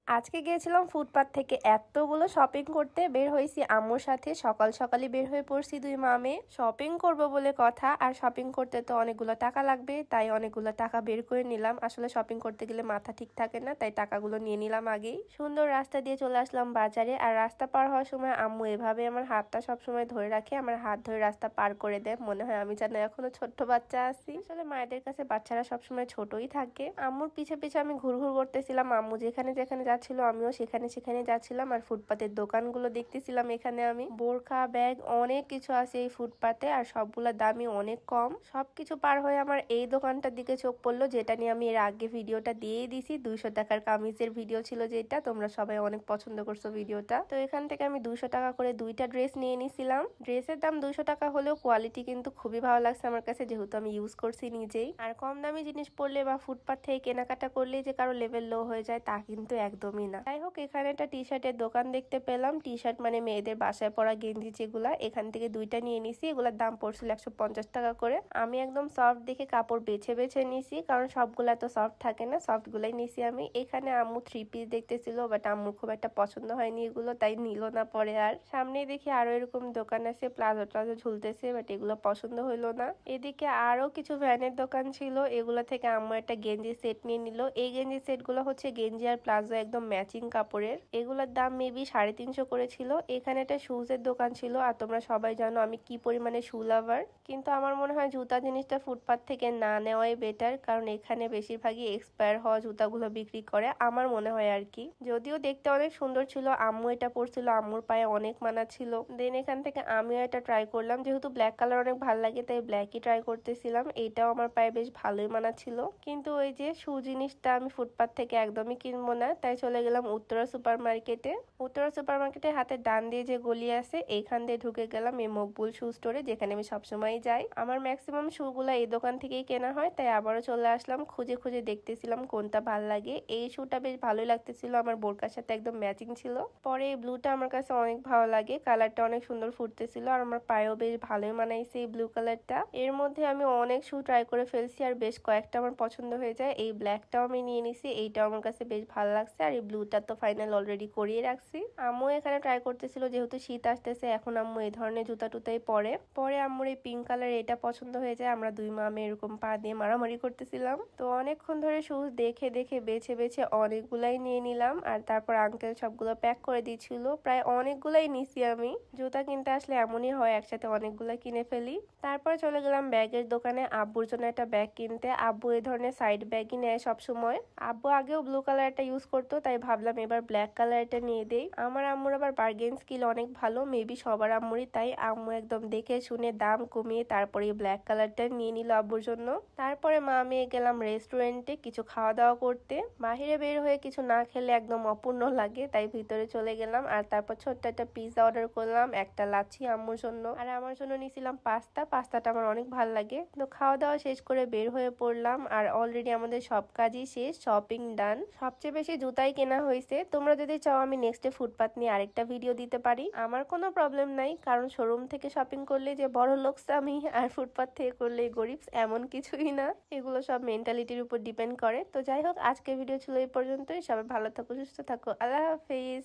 আজকে গিয়েছিলাম ফুটপাত থেকে এতগুলো শপিং করতে বের হয়েছি আম্মুর সাথে। সকাল সকালই বের হয়ে পড়ছি দুই মা মেয়ে। শপিং করব বলে কথা, আর শপিং করতে তো অনেকগুলো টাকা লাগবে, তাই অনেকগুলো টাকা বের করে নিলাম। আসলে শপিং করতে গেলে মাথা ঠিক থাকে না, তাই টাকাগুলো নিয়ে নিলাম আগেই। সুন্দর রাস্তা দিয়ে চলে আসলাম বাজারে, আর রাস্তা পার হওয়ার সময় আম্মু এভাবে আমার হাতটা সবসময় ধরে রাখে, আমার হাত ধরে রাস্তা পার করে দেয়। মনে হয় আমি যেন এখনো ছোট্ট বাচ্চা আছি। আসলে মায়েদের কাছে বাচ্চারা সবসময় ছোটই থাকে। আম্মুর পিছে পিছে আমি ঘুরঘুর করতেছিলাম, আম্মু যেখানে যেখানে যাচ্ছিল আমিও সেখানে সেখানে যাচ্ছিলাম। আর ফুটপাতের দোকানগুলো দেখতেছিলাম। এখানে আমি বোরখা, ব্যাগ, অনেক কিছু আছে এই ফুটপাতে, আর সবগুলোর দামই অনেক কম। সবকিছু পার হয়ে আমার এই দোকানটার দিকে চোখ পড়লো, যেটা নিয়ে আমি এর আগে ভিডিওটা দিয়েই দিছি। 200 টাকার কামিজের ভিডিও ছিল যেটা, তোমরা সবাই অনেক পছন্দ করছো ভিডিওটা। তো এখান থেকে আমি 200 টাকা করে দুইটা ড্রেস নিয়ে নিছিলাম। ড্রেসের দাম 200 টাকা হলেও কোয়ালিটি কিন্তু খুবই ভালো লাগছে আমার কাছে, যেহেতু আমি ইউজ করছি নিজেই। আর কম দামি জিনিস পড়লে বা ফুটপাত থেকে কেনাকাটা করলে যে কারো লেভেল লো হয়ে যায় তা কিন্তু একদমই না। যাই হোক, এখানে একটা টি শার্টের দোকান দেখতে পেলাম। টি শার্ট মানে মেয়েদের বাসায় পরা গেঞ্জি যেগুলা, এখান থেকে দুইটা নিয়ে নিছি। এগুলোর দাম পড়ছিল 150 টাকা করে। আমি একদম সফট দেখে কাপড় বেছে বেছে নিছি, কারণ সবগুলা তো সফট থাকে না, সফট গুলাই নিছি আমি। এখানে আম্মু 3 পিস দেখতেছিল, বাট আম্মুর খুব একটা পছন্দ হয়নি এগুলো, তাই নিল না পরে। আর সামনে দেখি আরো এরকম দোকান আছে, প্লাজো টাজো ঝুলতেছে, বাট এগুলো পছন্দ হইলো না। এদিকে আরো কিছু ভ্যানের দোকান ছিল, এগুলো থেকে আম্মু একটা গেঞ্জি সেট নিয়ে নিল। এই গেঞ্জি সেট গুলো হচ্ছে গেঞ্জি আর প্লাজো একদম ম্যাচিং কাপড়ের। এগুলোর দাম মেবি 350 করে ছিল। এখানে একটা শুজ এর দোকান ছিল, আর তোমরা সবাই জানো আমি কি পরিমাণে শু লাভার, কিন্তু আমার মনে হয় জুতা জিনিসটা ফুটপাত থেকে না নেওয়াই বেটার, কারণ এখানে বেশিরভাগই এক্সপায়ার হওয়া জুতাগুলো বিক্রি করে আমার মনে হয় আর কি। যদিও দেখতে অনেক সুন্দর ছিল, আম্মু এটা পরছিল, আম্মুর পায়ে অনেক মানা ছিল। দেন এখান থেকে আমিও এটা ট্রাই করলাম, যেহেতু ব্ল্যাক কালার অনেক ভালো লাগে তাই ব্ল্যাকই ট্রাই করতেছিলাম। এইটাও আমার পায়ে বেশ ভালোই মানা ছিল, কিন্তু ওই যে শু জিনিসটা আমি ফুটপাত থেকে একদমই কিনবো না, তাই চলে গেলাম উত্তরা সুপার মার্কেটে। উত্তরা সুপার মার্কেটে হাতের ডান দিয়ে যে গলি আছে এইখান দিয়ে ঢুকে গেলাম এই মকবুল শু স্টোরে, যেখানে আমি সবসময় যাই। আমার ম্যাক্সিমাম শু গুলা এই দোকান থেকেই কেনা হয়, তাই আবারও চলে আসলাম। খুঁজে খুঁজে দেখতেছিলাম কোনটা ভাল লাগে। এই শুটা বেশ ভালোই লাগতেছিল, আমার বোরকার সাথে একদম ম্যাচিং ছিল। পরে এই ব্লুটা আমার কাছে অনেক ভালো লাগে, কালারটা অনেক সুন্দর ফুটতেছিল, আর আমার পায়েও বেশ ভালোই মানাইছে এই ব্লু কালারটা। এর মধ্যে আমি অনেক শু ট্রাই করে ফেলছি, আর বেশ কয়েকটা আমার পছন্দ হয়ে যায়। এই ব্ল্যাকটাও আমি নিয়ে নিছি, এইটাও আমার কাছে বেশ ভালো লাগছে। আর এই ব্লুটা তো ফাইনাল অলরেডি করিয়ে রাখছি। আম্মু এখানে ট্রাই করতেছিল, যেহেতু শীত আসতেছে এখন আম্মু এই ধরনের জুতা টুতাই পরে। পরে আম্মুর এই পিঙ্ক কালার এটা পছন্দ হয়ে যায়। আমরা দুই মা মেয়ে এরকম পা দিয়ে মারামারি করতেছিলাম। তো অনেকক্ষণ ধরে শুজ দেখে দেখে বেছে বেছে অনেকগুলাই নিয়ে নিলাম, আর তারপর আঙ্কেল সবগুলো প্যাক করে দিয়েছিল। প্রায় অনেকগুলাই নিছি আমি। জুতা কিনতে আসলে এমনই হয়, একসাথে অনেকগুলা কিনে ফেলি। তারপর চলে গেলাম ব্যাগের দোকানে আব্বুর জন্য একটা ব্যাগ কিনতে। আব্বু এই ধরনের সাইড ব্যাগই নেয় সবসময়। আব্বু আগেও ব্লু কালার একটা ইউজ করতো, তাই ভাবলাম এবার ব্ল্যাক কালার এটা নিয়ে দেই। আমার আম্মুর আবার বার্গেন স্কিল অনেক ভালো, মেবি সবার আম্মুরই, তাই আম্মু একদম দেখে শুনে দাম কমিয়ে তারপরে ব্ল্যাক কালারটা নিয়ে নিল আব্বুর জন্য। তারপরে মা মেয়ে গেলাম রেস্টুরেন্টে কিছু খাওয়া দাওয়া করতে। বাহিরে বের হয়ে কিছু না খেলে একদম অপূর্ণ লাগে, তাই ভিতরে চলে গেলাম। আর তারপর ছোট্ট একটা পিৎজা অর্ডার করলাম, একটা লাচ্ছি আম্মুর জন্য, আর আমার জন্য নিয়েছিলাম পাস্তাটা আমার অনেক ভালো লাগে। তো খাওয়া দাওয়া শেষ করে বের হয়ে পড়লাম, আর অলরেডি আমাদের সব কাজই শেষ, শপিং ডান। সবচেয়ে বেশি জুতাই কেনা হয়েছে। তোমরা যদি চাও আমি নেক্সটে ফুটপাত নিয়ে আরেকটা ভিডিও দিতে পারি, আমার কোনো প্রবলেম নাই, কারণ শোরুম থেকে শপিং করলে যে বড় লোকস আমি, আর ফুটপাত থেকে করলে গরিব এমন কিছুই না। এগুলো সব মেন্টালিটির উপর ডিপেন্ড করে। তো যাই হোক, আজকের ভিডিও ছিল এই পর্যন্তই। সবাই ভালো থাকো, সুস্থ থাকো, আল্লাহ হাফিজ।